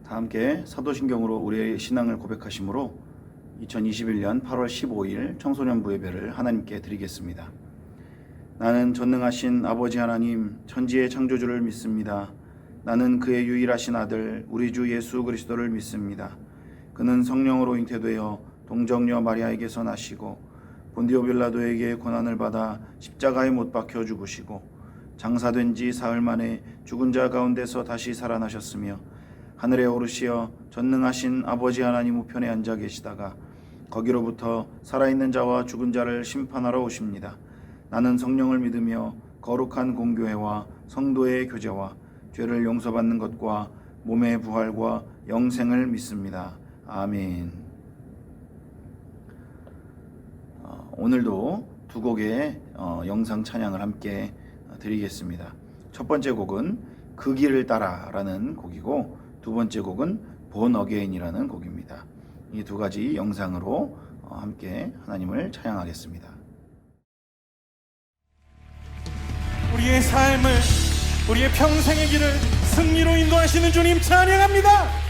다 함께 사도신경으로 우리의 신앙을 고백하심으로 2021년 8월 15일 청소년부 예배를 하나님께 드리겠습니다. 나는 전능하신 아버지 하나님 천지의 창조주를 믿습니다. 나는 그의 유일하신 아들 우리 주 예수 그리스도를 믿습니다. 그는 성령으로 잉태되어 동정녀 마리아에게서 나시고 본디오 빌라도에게 고난을 받아 십자가에 못 박혀 죽으시고 장사된 지 사흘 만에 죽은 자 가운데서 다시 살아나셨으며 하늘에 오르시어 전능하신 아버지 하나님 우편에 앉아 계시다가 거기로부터 살아있는 자와 죽은 자를 심판하러 오십니다. 나는 성령을 믿으며 거룩한 공교회와 성도의 교제와 죄를 용서받는 것과 몸의 부활과 영생을 믿습니다. 아멘. 오늘도 두 곡의 영상 찬양을 함께 드리겠습니다. 첫 번째 곡은 그 길을 따라 라는 곡이고 두 번째 곡은 본 어게인이라는 곡입니다. 이 두 가지 영상으로 함께 하나님을 찬양하겠습니다. 우리의 삶을, 우리의 평생의 길을 승리로 인도하시는 주님 찬양합니다.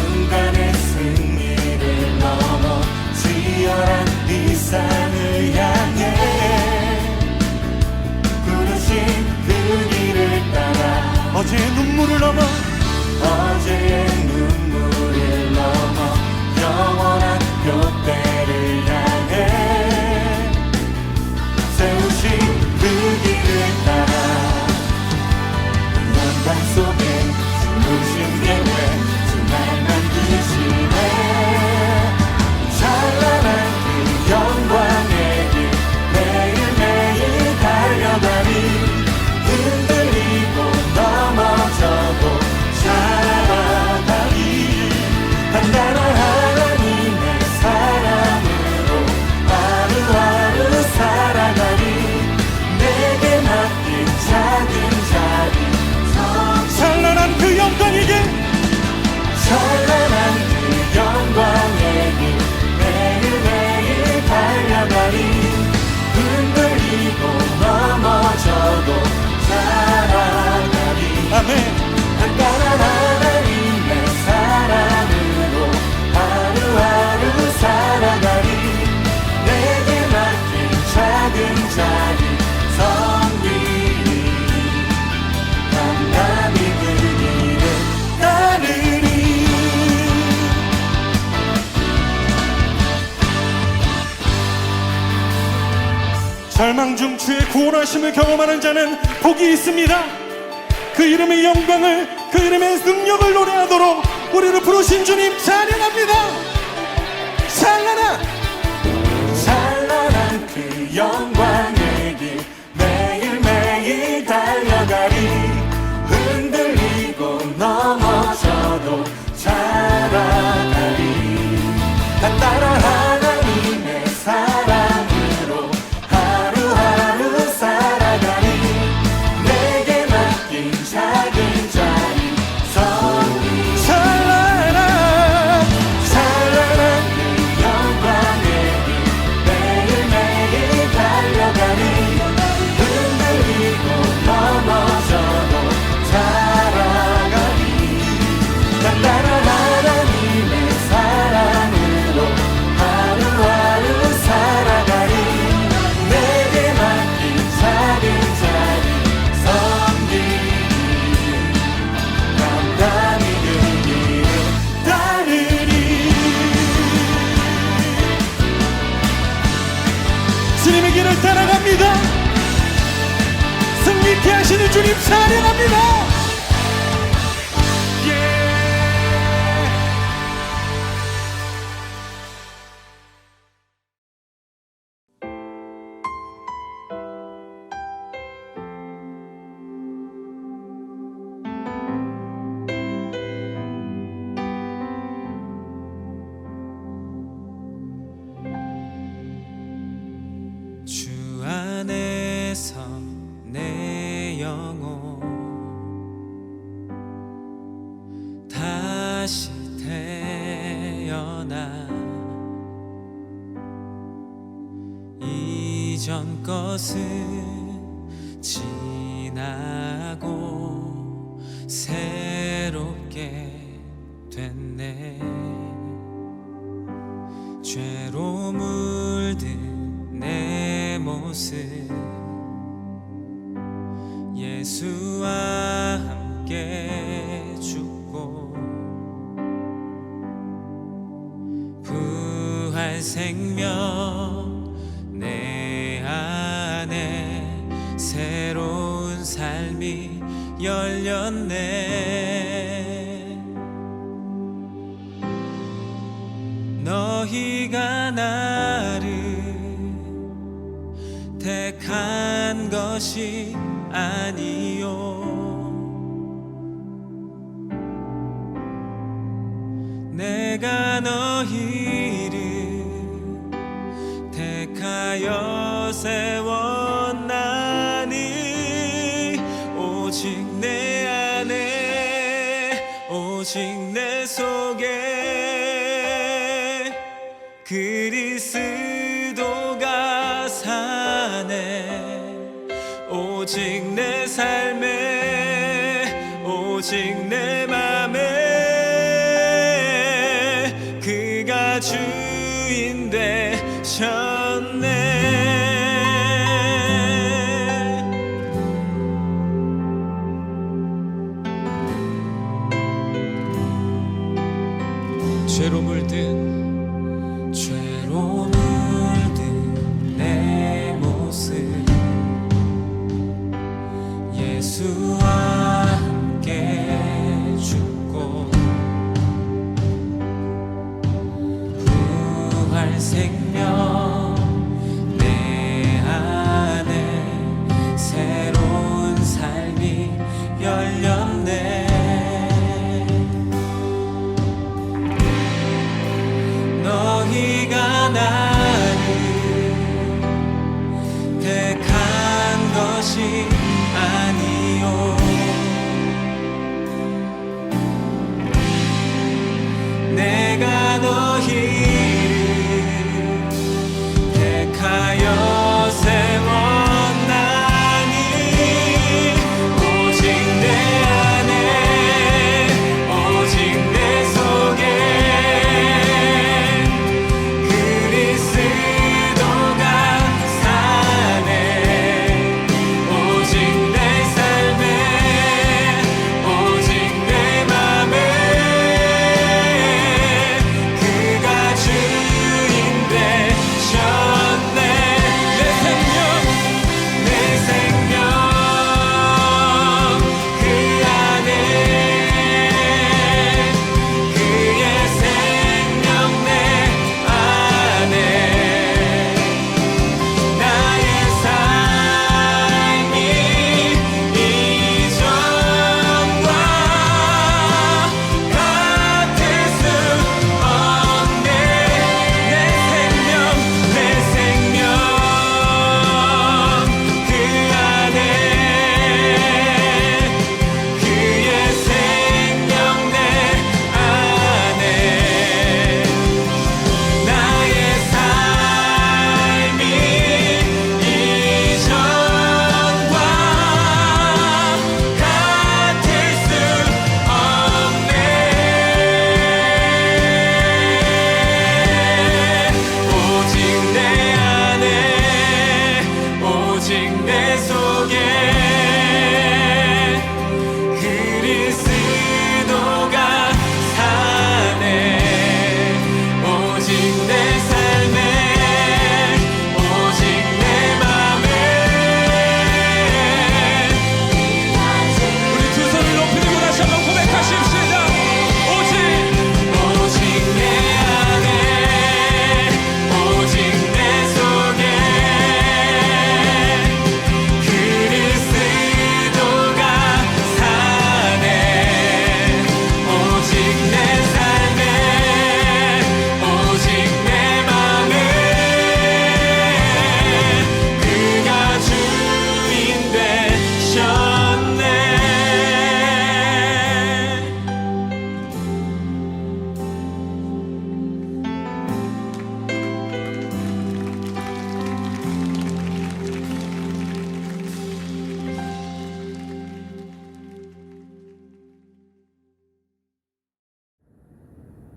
순간의 승리를 넘어 치열한 이 산을 향해 부르신 그 길을 따라 어제의 눈물을 넘어 영원한 교대를 향해 세우신 그 길을 따라 영광 속에 숨으신 계획 주날 만드시네 찬란한 그 영광의 길 매일매일 달려가니 흔들리고 넘어져도 살아가니 단단한 하나님의 사랑으로 하루하루 살아가니 내게 맡긴 작은 자리 찬란한 그 영광의 길 찬란한 그 영광의 길 매일매일 달려가니 흔들리고 넘어져도 살아가니 아멘 단단한 하나님의 사랑으로 하루하루 살아가니 내게 맡긴 작은 자리 섬기니 담담히 그 길을 따르니 절망 중 주의 구원하심을 경험하는 자는 복이 있습니다. 그 이름의 영광을 그 이름의 능력을 노래하도록 우리를 부르신 주님 찬양합니다. 찬란한 그 영광의 길 매일매일 달려가니 흔들리고 넘어져도 살아가니 단단한 하나님의 사랑으로 하루하루 살아가니 내게 맡긴 작은 자리 찬란한 그 영광의 주님 찬양합니다. 주 안에서 내 영혼 다시 태어나 이전 것은 지나고 새롭게 됐네. 죄로 물든 내 모습 예수와 함께 죽고 부활 생명 내 안에 새로운 삶이 열렸네. 너희가 나를 택한 것이 아니요 내가 너희를 택하여 세웠나니 오직 내 안에 오직 내 속에 그리스도가 사네. 오직 내 삶에 오직 내 맘에 그가 주인 되셨네. 죄로 물든 내 모습 예수와 함께 죽고 부활 생명 내 안에 새로운 삶이 열렸네.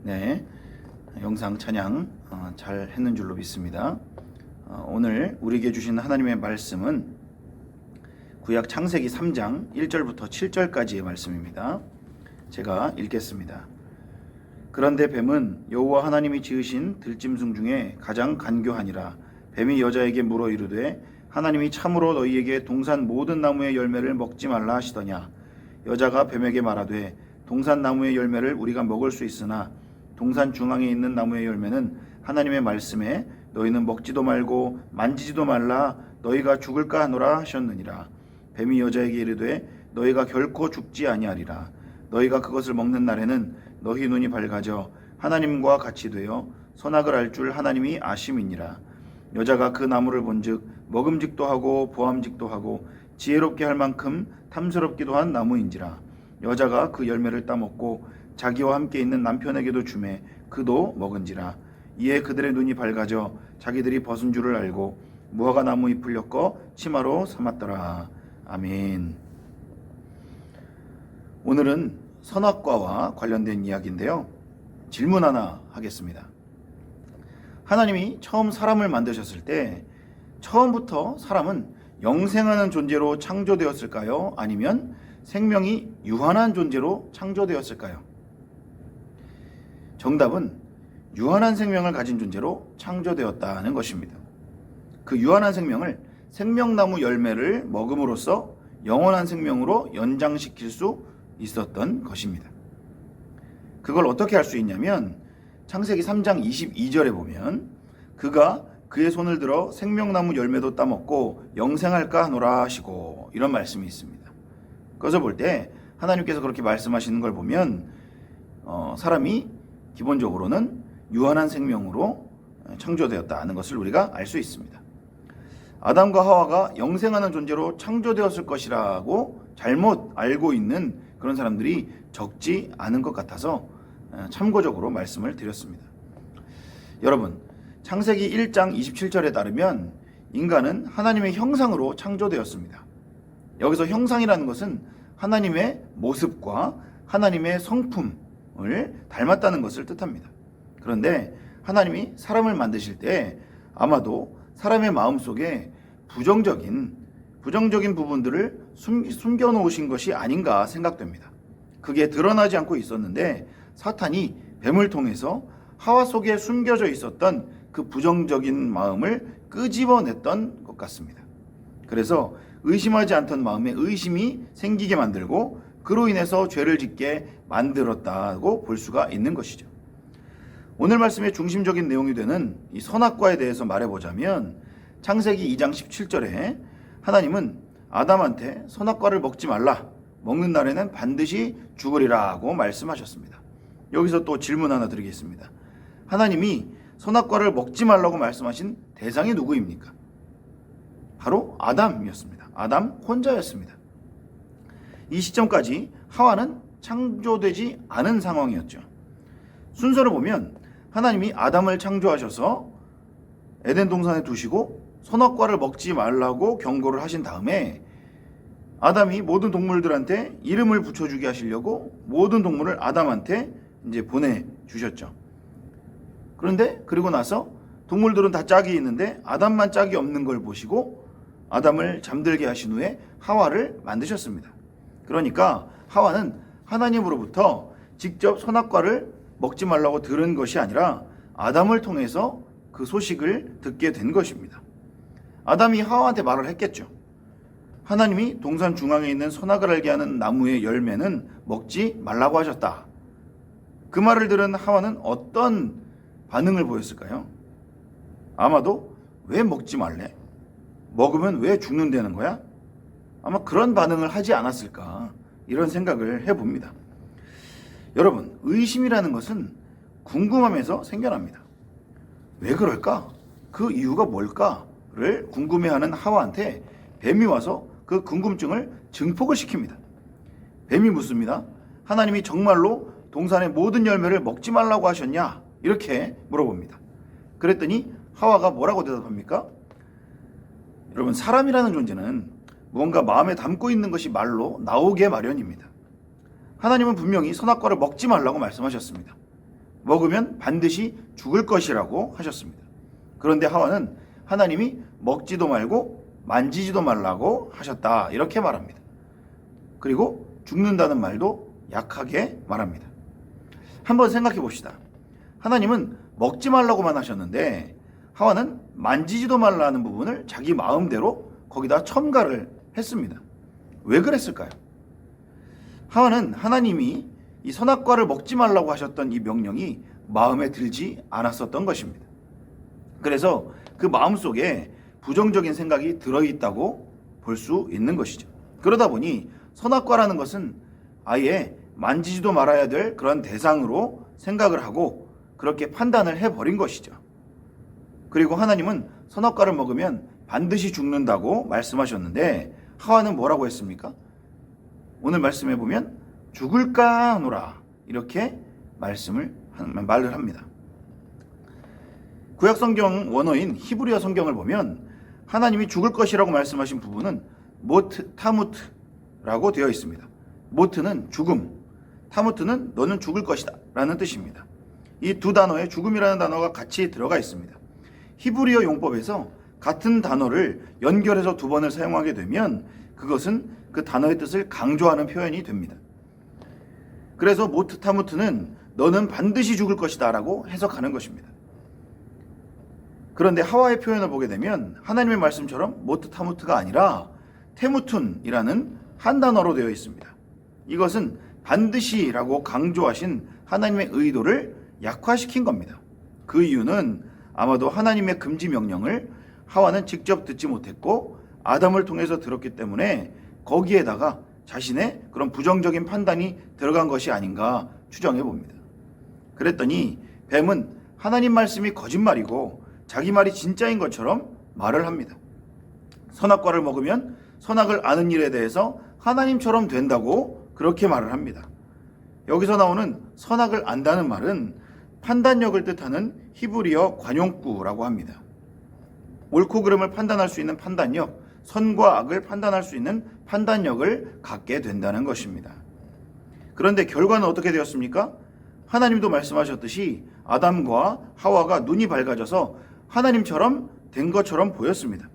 네, 영상 찬양 잘 했는 줄로 믿습니다. 오늘 우리에게 주신 하나님의 말씀은 구약 창세기 3장 1절부터 7절까지의 말씀입니다. 제가 읽겠습니다. 그런데 뱀은 여호와 하나님이 지으신 들짐승 중에 가장 간교하니라. 뱀이 여자에게 물어 이르되 하나님이 참으로 너희에게 동산 모든 나무의 열매를 먹지 말라 하시더냐. 여자가 뱀에게 말하되 동산 나무의 열매를 우리가 먹을 수 있으나 동산 중앙에 있는 나무의 열매는 하나님의 말씀에 너희는 먹지도 말고 만지지도 말라 너희가 죽을까 하노라 하셨느니라. 뱀이 여자에게 이르되 너희가 결코 죽지 아니하리라. 너희가 그것을 먹는 날에는 너희 눈이 밝아져 하나님과 같이 되어 선악을 알 줄 하나님이 아심이니라. 여자가 그 나무를 본즉 먹음직도 하고 보암직도 하고 지혜롭게 할 만큼 탐스럽기도 한 나무인지라. 여자가 그 열매를 따먹고 자기와 함께 있는 남편에게도 주매 그도 먹은지라. 이에 그들의 눈이 밝아져 자기들이 벗은 줄을 알고 무화과 나무 잎을 엮어 치마로 삼았더라. 아멘. 오늘은 선악과와 관련된 이야기인데요. 질문 하나 하겠습니다. 하나님이 처음 사람을 만드셨을 때 처음부터 사람은 영생하는 존재로 창조되었을까요? 아니면 생명이 유한한 존재로 창조되었을까요? 정답은 유한한 생명을 가진 존재로 창조되었다는 것입니다. 그 유한한 생명을 생명나무 열매를 먹음으로써 영원한 생명으로 연장시킬 수 있었던 것입니다. 그걸 어떻게 할 수 있냐면 창세기 3장 22절에 보면 그가 그의 손을 들어 생명나무 열매도 따먹고 영생할까 하노라 하시고 이런 말씀이 있습니다. 그것을 볼 때 하나님께서 그렇게 말씀하시는 걸 보면 사람이 기본적으로는 유한한 생명으로 창조되었다는 것을 우리가 알 수 있습니다. 아담과 하와가 영생하는 존재로 창조되었을 것이라고 잘못 알고 있는 그런 사람들이 적지 않은 것 같아서 참고적으로 말씀을 드렸습니다. 여러분, 창세기 1장 27절에 따르면 인간은 하나님의 형상으로 창조되었습니다. 여기서 형상이라는 것은 하나님의 모습과 하나님의 성품을 닮았다는 것을 뜻합니다. 그런데 하나님이 사람을 만드실 때 아마도 사람의 마음속에 부정적인 부분들을 숨겨놓으신 것이 아닌가 생각됩니다. 그게 드러나지 않고 있었는데 사탄이 뱀을 통해서 하와 속에 숨겨져 있었던 그 부정적인 마음을 끄집어냈던 것 같습니다. 그래서 의심하지 않던 마음에 의심이 생기게 만들고 그로 인해서 죄를 짓게 만들었다고 볼 수가 있는 것이죠. 오늘 말씀의 중심적인 내용이 되는 이 선악과에 대해서 말해보자면 창세기 2장 17절에 하나님은 아담한테 선악과를 먹지 말라, 먹는 날에는 반드시 죽으리라고 말씀하셨습니다. 여기서 또 질문 하나 드리겠습니다. 하나님이 선악과를 먹지 말라고 말씀하신 대상이 누구입니까? 바로 아담이었습니다. 아담 혼자였습니다. 이 시점까지 하와는 창조되지 않은 상황이었죠. 순서를 보면 하나님이 아담을 창조하셔서 에덴 동산에 두시고 선악과를 먹지 말라고 경고를 하신 다음에 아담이 모든 동물들한테 이름을 붙여주게 하시려고 모든 동물을 아담한테 이제 보내주셨죠. 그런데 그리고 나서 동물들은 다 짝이 있는데 아담만 짝이 없는 걸 보시고 아담을 잠들게 하신 후에 하와를 만드셨습니다. 그러니까 하와는 하나님으로부터 직접 선악과를 먹지 말라고 들은 것이 아니라 아담을 통해서 그 소식을 듣게 된 것입니다. 아담이 하와한테 말을 했겠죠. 하나님이 동산 중앙에 있는 선악을 알게 하는 나무의 열매는 먹지 말라고 하셨다. 그 말을 들은 하와는 어떤 반응을 보였을까요? 아마도 왜 먹지 말래? 먹으면 왜 죽는다는 거야? 아마 그런 반응을 하지 않았을까 이런 생각을 해봅니다. 여러분, 의심이라는 것은 궁금함에서 생겨납니다. 왜 그럴까? 그 이유가 뭘까를 궁금해하는 하와한테 뱀이 와서 그 궁금증을 증폭을 시킵니다. 뱀이 묻습니다. 하나님이 정말로 동산의 모든 열매를 먹지 말라고 하셨냐? 이렇게 물어봅니다. 그랬더니 하와가 뭐라고 대답합니까? 여러분, 사람이라는 존재는 무언가 마음에 담고 있는 것이 말로 나오게 마련입니다. 하나님은 분명히 선악과를 먹지 말라고 말씀하셨습니다. 먹으면 반드시 죽을 것이라고 하셨습니다. 그런데 하와는 하나님이 먹지도 말고 만지지도 말라고 하셨다 이렇게 말합니다. 그리고 죽는다는 말도 약하게 말합니다. 한번 생각해 봅시다. 하나님은 먹지 말라고만 하셨는데 하와는 만지지도 말라는 부분을 자기 마음대로 거기다 첨가를 했습니다. 왜 그랬을까요? 하와는 하나님이 이 선악과를 먹지 말라고 하셨던 이 명령이 마음에 들지 않았었던 것입니다. 그래서 그 마음속에 부정적인 생각이 들어있다고 볼 수 있는 것이죠. 그러다 보니 선악과라는 것은 아예 만지지도 말아야 될 그런 대상으로 생각을 하고 그렇게 판단을 해버린 것이죠. 그리고 하나님은 선악과를 먹으면 반드시 죽는다고 말씀하셨는데 하와는 뭐라고 했습니까? 오늘 말씀해 보면 죽을까 하노라 이렇게 말을 합니다. 구약 성경 원어인 히브리어 성경을 보면 하나님이 죽을 것이라고 말씀하신 부분은 모트 타무트라고 되어 있습니다. 모트는 죽음, 타무트는 너는 죽을 것이다 라는 뜻입니다. 이 두 단어에 죽음이라는 단어가 같이 들어가 있습니다. 히브리어 용법에서 같은 단어를 연결해서 두 번을 사용하게 되면 그것은 그 단어의 뜻을 강조하는 표현이 됩니다. 그래서 모트 타무트는 너는 반드시 죽을 것이다 라고 해석하는 것입니다. 그런데 하와의 표현을 보게 되면 하나님의 말씀처럼 모트 타무트가 아니라 테무툰이라는 한 단어로 되어 있습니다. 이것은 반드시라고 강조하신 하나님의 의도를 약화시킨 겁니다. 그 이유는 아마도 하나님의 금지 명령을 하와는 직접 듣지 못했고 아담을 통해서 들었기 때문에 거기에다가 자신의 그런 부정적인 판단이 들어간 것이 아닌가 추정해 봅니다. 그랬더니 뱀은 하나님 말씀이 거짓말이고 자기 말이 진짜인 것처럼 말을 합니다. 선악과를 먹으면 선악을 아는 일에 대해서 하나님처럼 된다고 그렇게 말을 합니다. 여기서 나오는 선악을 안다는 말은 판단력을 뜻하는 히브리어 관용구라고 합니다. 옳고 그름을 판단할 수 있는 판단력, 선과 악을 판단할 수 있는 판단력을 갖게 된다는 것입니다. 그런데 결과는 어떻게 되었습니까? 하나님도 말씀하셨듯이 아담과 하와가 눈이 밝아져서 하나님처럼 된 것처럼 보였습니다.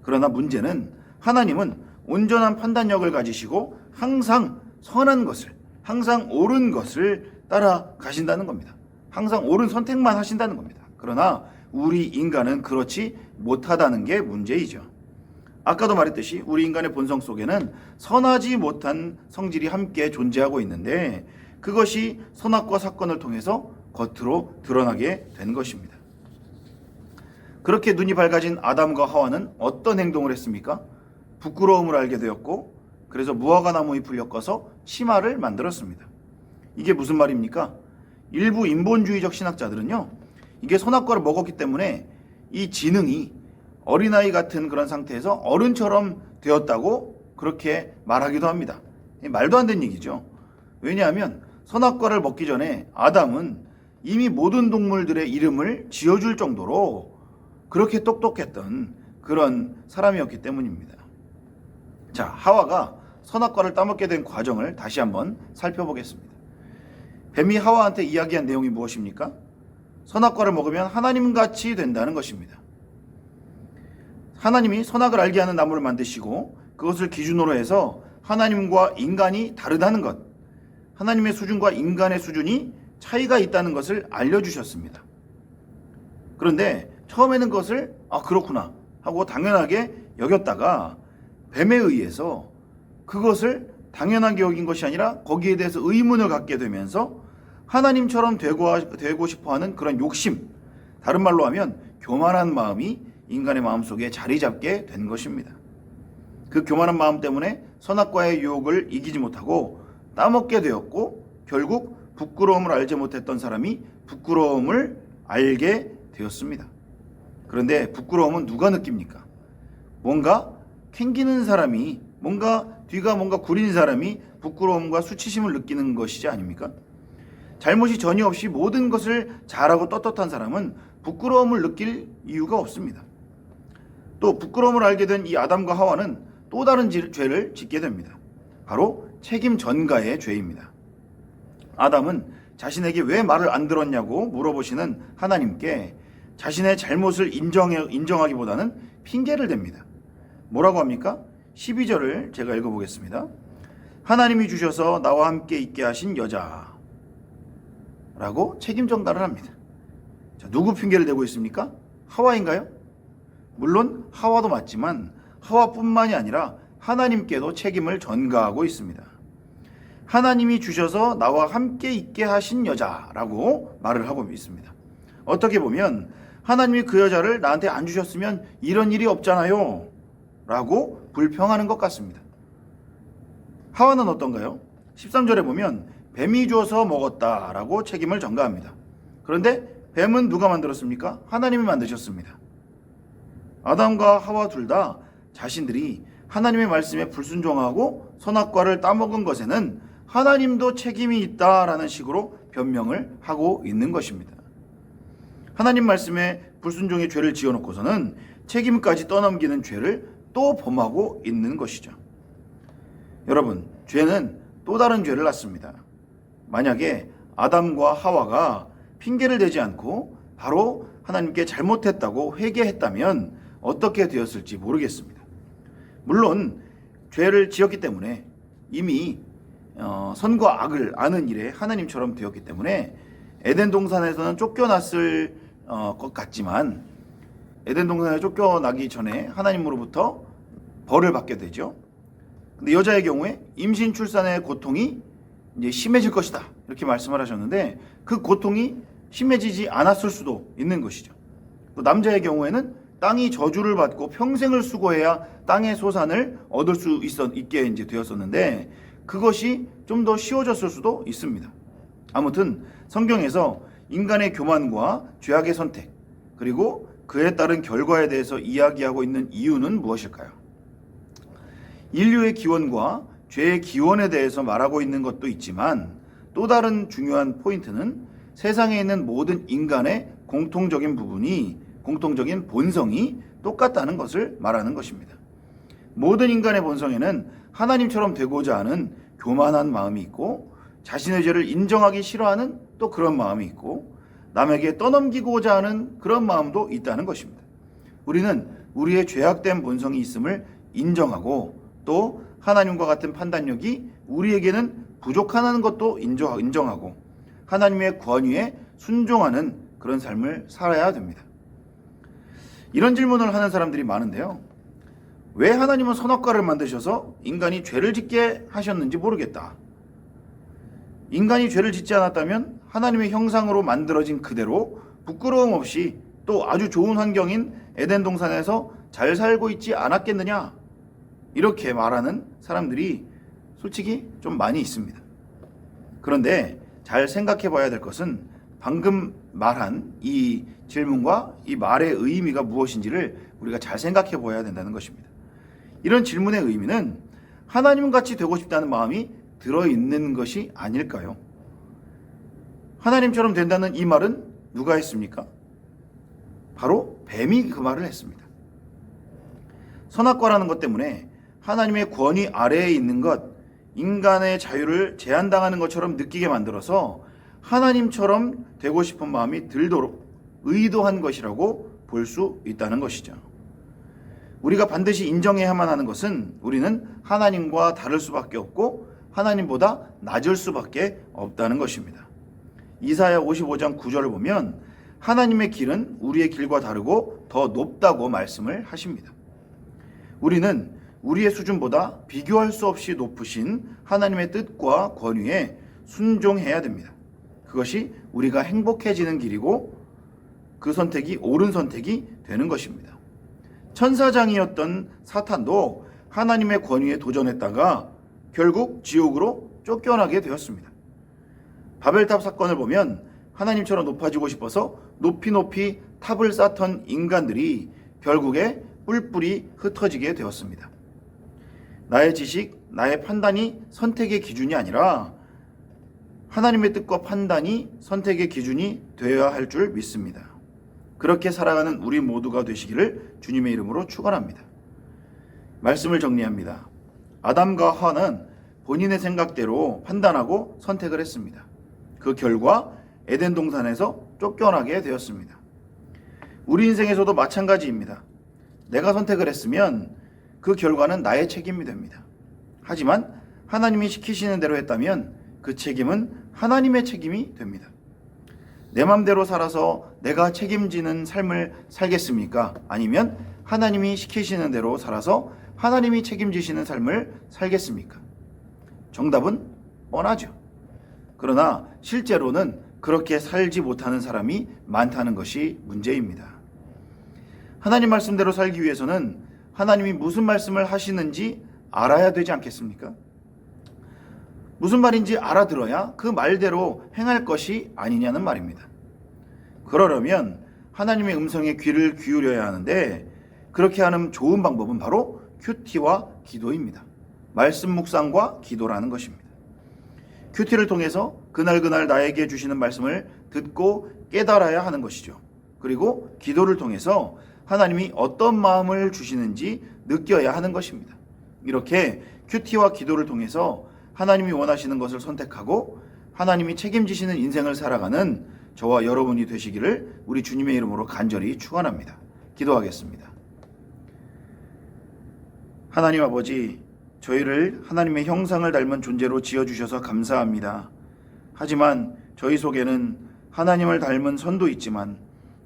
그러나 문제는 하나님은 온전한 판단력을 가지시고 항상 선한 것을, 항상 옳은 것을 따라가신다는 겁니다. 항상 옳은 선택만 하신다는 겁니다. 그러나 우리 인간은 그렇지 못하다는 게 문제이죠. 아까도 말했듯이 우리 인간의 본성 속에는 선하지 못한 성질이 함께 존재하고 있는데 그것이 선악과 사건을 통해서 겉으로 드러나게 된 것입니다. 그렇게 눈이 밝아진 아담과 하와는 어떤 행동을 했습니까? 부끄러움을 알게 되었고 그래서 무화과 나무 잎을 엮어서 치마를 만들었습니다. 이게 무슨 말입니까? 일부 인본주의적 신학자들은요, 이게 선악과를 먹었기 때문에 이 지능이 어린아이 같은 그런 상태에서 어른처럼 되었다고 그렇게 말하기도 합니다. 말도 안 되는 얘기죠. 왜냐하면 선악과를 먹기 전에 아담은 이미 모든 동물들의 이름을 지어줄 정도로 그렇게 똑똑했던 그런 사람이었기 때문입니다. 자, 하와가 선악과를 따먹게 된 과정을 다시 한번 살펴보겠습니다. 뱀이 하와한테 이야기한 내용이 무엇입니까? 선악과를 먹으면 하나님같이 된다는 것입니다. 하나님이 선악을 알게 하는 나무를 만드시고 그것을 기준으로 해서 하나님과 인간이 다르다는 것, 하나님의 수준과 인간의 수준이 차이가 있다는 것을 알려주셨습니다. 그런데 처음에는 그것을 그렇구나 하고 당연하게 여겼다가 뱀에 의해서 그것을 당연하게 여긴 것이 아니라 거기에 대해서 의문을 갖게 되면서 하나님처럼 되고 싶어하는 그런 욕심, 다른 말로 하면 교만한 마음이 인간의 마음속에 자리 잡게 된 것입니다. 그 교만한 마음 때문에 선악과의 유혹을 이기지 못하고 따먹게 되었고 결국 부끄러움을 알지 못했던 사람이 부끄러움을 알게 되었습니다. 그런데 부끄러움은 누가 느낍니까? 뭔가 캥기는 사람이, 뒤가 뭔가 구린 사람이 부끄러움과 수치심을 느끼는 것이지 아닙니까? 잘못이 전혀 없이 모든 것을 잘하고 떳떳한 사람은 부끄러움을 느낄 이유가 없습니다. 또 부끄러움을 알게 된 이 아담과 하와는 또 다른 죄를 짓게 됩니다. 바로 책임 전가의 죄입니다. 아담은 자신에게 왜 말을 안 들었냐고 물어보시는 하나님께 자신의 잘못을 인정하기보다는 핑계를 댑니다. 뭐라고 합니까? 12절을 제가 읽어보겠습니다. 하나님이 주셔서 나와 함께 있게 하신 여자라고 책임 전가를 합니다. 자, 누구 핑계를 대고 있습니까? 하와인가요? 물론 하와도 맞지만 하와뿐만이 아니라 하나님께도 책임을 전가하고 있습니다. 하나님이 주셔서 나와 함께 있게 하신 여자라고 말을 하고 있습니다. 어떻게 보면 하나님이 그 여자를 나한테 안 주셨으면 이런 일이 없잖아요 라고 불평하는 것 같습니다. 하와는 어떤가요? 13절에 보면 뱀이 줘서 먹었다라고 책임을 전가합니다. 그런데 뱀은 누가 만들었습니까? 하나님이 만드셨습니다. 아담과 하와 둘 다 자신들이 하나님의 말씀에 불순종하고 선악과를 따먹은 것에는 하나님도 책임이 있다라는 식으로 변명을 하고 있는 것입니다. 하나님 말씀에 불순종의 죄를 지어놓고서는 책임까지 떠넘기는 죄를 또 범하고 있는 것이죠. 여러분, 죄는 또 다른 죄를 낳습니다. 만약에 아담과 하와가 핑계를 대지 않고 바로 하나님께 잘못했다고 회개했다면 어떻게 되었을지 모르겠습니다. 물론 죄를 지었기 때문에 이미 선과 악을 아는 일에 하나님처럼 되었기 때문에 에덴 동산에서는 쫓겨났을 것 같지만 에덴 동산에 쫓겨나기 전에 하나님으로부터 벌을 받게 되죠. 근데 여자의 경우에 임신 출산의 고통이 이제 심해질 것이다 이렇게 말씀을 하셨는데 그 고통이 심해지지 않았을 수도 있는 것이죠. 또 남자의 경우에는 땅이 저주를 받고 평생을 수고해야 땅의 소산을 얻을 수 있게 이제 되었었는데 그것이 좀 더 쉬워졌을 수도 있습니다. 아무튼 성경에서 인간의 교만과 죄악의 선택 그리고 그에 따른 결과에 대해서 이야기하고 있는 이유는 무엇일까요? 인류의 기원과 죄의 기원에 대해서 말하고 있는 것도 있지만 또 다른 중요한 포인트는 세상에 있는 모든 인간의 공통적인 본성이 똑같다는 것을 말하는 것입니다. 모든 인간의 본성에는 하나님처럼 되고자 하는 교만한 마음이 있고 자신의 죄를 인정하기 싫어하는 또 그런 마음이 있고 남에게 떠넘기고자 하는 그런 마음도 있다는 것입니다. 우리는 우리의 죄악된 본성이 있음을 인정하고 또 하나님과 같은 판단력이 우리에게는 부족하다는 것도 인정하고 하나님의 권위에 순종하는 그런 삶을 살아야 됩니다. 이런 질문을 하는 사람들이 많은데요. 왜 하나님은 선악과를 만드셔서 인간이 죄를 짓게 하셨는지 모르겠다. 인간이 죄를 짓지 않았다면 하나님의 형상으로 만들어진 그대로 부끄러움 없이 또 아주 좋은 환경인 에덴 동산에서 잘 살고 있지 않았겠느냐? 이렇게 말하는 사람들이 솔직히 좀 많이 있습니다. 그런데 잘 생각해 봐야 될 것은 방금 말한 이 질문과 이 말의 의미가 무엇인지를 우리가 잘 생각해 봐야 된다는 것입니다. 이런 질문의 의미는 하나님같이 되고 싶다는 마음이 들어있는 것이 아닐까요? 하나님처럼 된다는 이 말은 누가 했습니까? 바로 뱀이 그 말을 했습니다. 선악과라는 것 때문에 하나님의 권위 아래에 있는 것, 인간의 자유를 제한당하는 것처럼 느끼게 만들어서 하나님처럼 되고 싶은 마음이 들도록 의도한 것이라고 볼 수 있다는 것이죠. 우리가 반드시 인정해야만 하는 것은 우리는 하나님과 다를 수밖에 없고 하나님보다 낮을 수밖에 없다는 것입니다. 이사야 55장 9절을 보면 하나님의 길은 우리의 길과 다르고 더 높다고 말씀을 하십니다. 우리는 우리의 수준보다 비교할 수 없이 높으신 하나님의 뜻과 권위에 순종해야 됩니다. 그것이 우리가 행복해지는 길이고 그 선택이 옳은 선택이 되는 것입니다. 천사장이었던 사탄도 하나님의 권위에 도전했다가 결국 지옥으로 쫓겨나게 되었습니다. 바벨탑 사건을 보면 하나님처럼 높아지고 싶어서 높이 탑을 쌓던 인간들이 결국에 뿔뿔이 흩어지게 되었습니다. 나의 지식, 나의 판단이 선택의 기준이 아니라 하나님의 뜻과 판단이 선택의 기준이 되어야 할 줄 믿습니다. 그렇게 살아가는 우리 모두가 되시기를 주님의 이름으로 축원합니다. 말씀을 정리합니다. 아담과 하와는 본인의 생각대로 판단하고 선택을 했습니다. 그 결과 에덴 동산에서 쫓겨나게 되었습니다. 우리 인생에서도 마찬가지입니다. 내가 선택을 했으면 그 결과는 나의 책임이 됩니다. 하지만 하나님이 시키시는 대로 했다면 그 책임은 하나님의 책임이 됩니다. 내 맘대로 살아서 내가 책임지는 삶을 살겠습니까? 아니면 하나님이 시키시는 대로 살아서 하나님이 책임지시는 삶을 살겠습니까? 정답은 뻔하죠. 그러나 실제로는 그렇게 살지 못하는 사람이 많다는 것이 문제입니다. 하나님 말씀대로 살기 위해서는 하나님이 무슨 말씀을 하시는지 알아야 되지 않겠습니까? 무슨 말인지 알아들어야 그 말대로 행할 것이 아니냐는 말입니다. 그러려면 하나님의 음성에 귀를 기울여야 하는데 그렇게 하는 좋은 방법은 바로 큐티와 기도입니다. 말씀 묵상과 기도라는 것입니다. 큐티를 통해서 그날 나에게 주시는 말씀을 듣고 깨달아야 하는 것이죠. 그리고 기도를 통해서 하나님이 어떤 마음을 주시는지 느껴야 하는 것입니다. 이렇게 큐티와 기도를 통해서 하나님이 원하시는 것을 선택하고 하나님이 책임지시는 인생을 살아가는 저와 여러분이 되시기를 우리 주님의 이름으로 간절히 축원합니다. 기도하겠습니다. 하나님 아버지, 저희를 하나님의 형상을 닮은 존재로 지어주셔서 감사합니다. 하지만 저희 속에는 하나님을 닮은 선도 있지만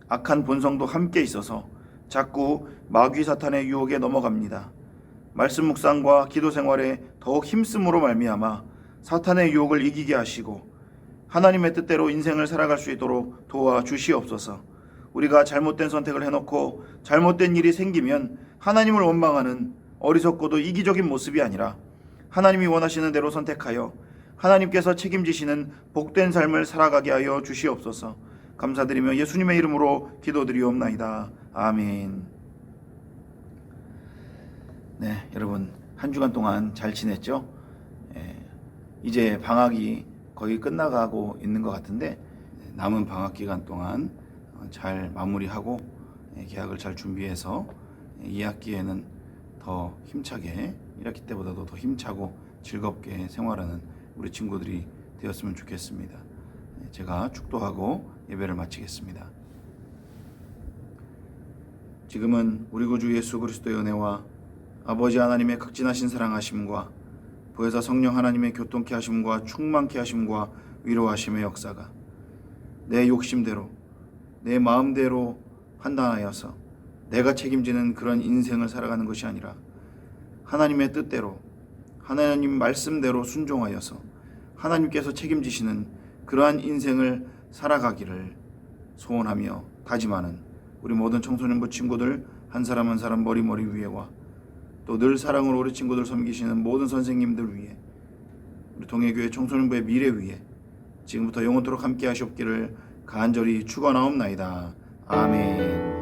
악한 본성도 함께 있어서 자꾸 마귀 사탄의 유혹에 넘어갑니다. 말씀 묵상과 기도 생활에 더욱 힘쓰므로 말미암아 사탄의 유혹을 이기게 하시고 하나님의 뜻대로 인생을 살아갈 수 있도록 도와주시옵소서. 우리가 잘못된 선택을 해놓고 잘못된 일이 생기면 하나님을 원망하는 어리석고도 이기적인 모습이 아니라 하나님이 원하시는 대로 선택하여 하나님께서 책임지시는 복된 삶을 살아가게 하여 주시옵소서. 감사드리며 예수님의 이름으로 기도드리옵나이다. 아멘. 네, 여러분 한 주간 동안 잘 지냈죠? 이제 방학이 거의 끝나가고 있는 것 같은데 남은 방학 기간 동안 잘 마무리하고 계약을 잘 준비해서 2학기에는 더 힘차게 1학기 때보다도 더 힘차고 즐겁게 생활하는 우리 친구들이 되었으면 좋겠습니다. 제가 축도하고 예배를 마치겠습니다. 지금은 우리 구주 예수 그리스도의 은혜와 아버지 하나님의 극진하신 사랑하심과 보혜사 성령 하나님의 교통케 하심과 충만케 하심과 위로하심의 역사가 내 욕심대로 내 마음대로 판단하여서 내가 책임지는 그런 인생을 살아가는 것이 아니라 하나님의 뜻대로 하나님 말씀대로 순종하여서 하나님께서 책임지시는 그러한 인생을 살아가기를 소원하며 다짐하는 우리 모든 청소년부 친구들 한 사람 한 사람 머리 위에와 또 늘 사랑으로 우리 친구들 섬기시는 모든 선생님들 위에 우리 동해교회 청소년부의 미래 위에 지금부터 영원토록 함께 하시옵기를 간절히 축원하옵나이다. 아멘.